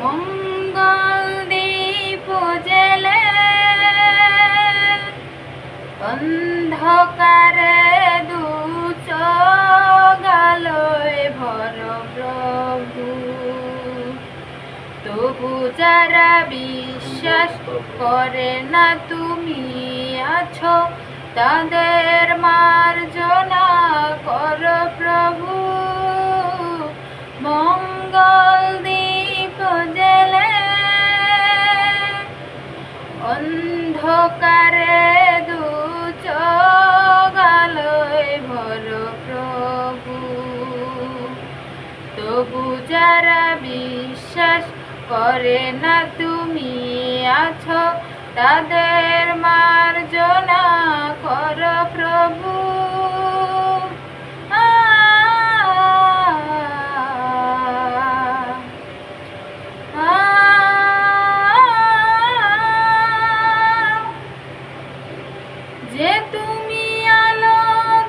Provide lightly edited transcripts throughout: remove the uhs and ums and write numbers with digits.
মঙ্গল দীপ জেলে অন্ধকারে দু চোখ আলোয় ভর প্রভু। তবু যারা বিশ্বাস করে না তুমি আছো, তাদের মার্জনা কর প্রভু। মঙ্গল দীপ জেলে অন্ধকারে দু চোখ আলোয় ভর প্রভু। তবু যারা বিশ্বাস করে না তুমি আছো, তাদের মার্জনা কর প্রভু। যে তুমি আলো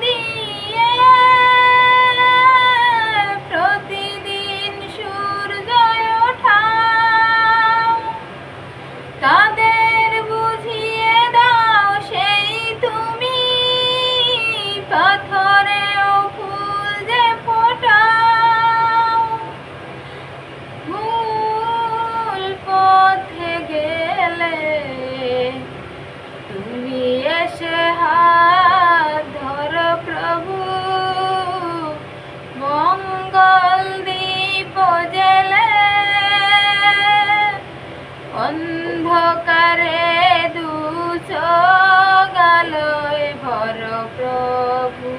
দিয়ে প্রতিদিন সূর্য ওঠাও, তাদের বুঝিয়ে দাও সেই তুমি পাথরেও ফুল যে ফোটাও। ভুল পথে গেলে তুমি এসে হাত ধর প্রভু। মঙ্গল দীপ জেলে অন্ধকারে দু চোখ আলোয় ভর প্রভু।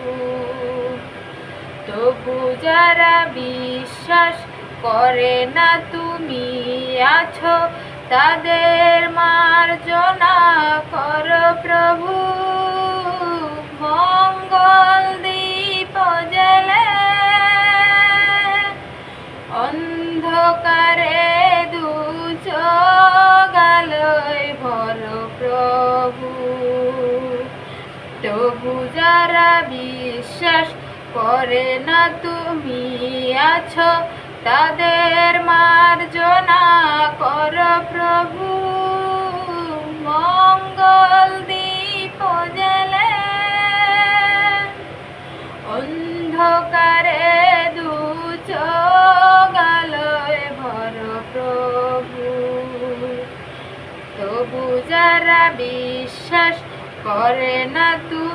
তবু যারা বিশ্বাস করে না তুমি আছো, তাদের মার্জনা কর প্রভু। মঙ্গল দীপ জেলে অন্ধকারে দু চোখ আলোয় ভর প্রভু। তবু যারা বিশ্বাস করে না তুমি আছো, তাদের মার্জনা কর প্রভু। মঙ্গল দীপ জেলে অন্ধকারে দু চোখ আলোয় ভর প্রভু। তবু যারা বিশ্বাস করে না তুমি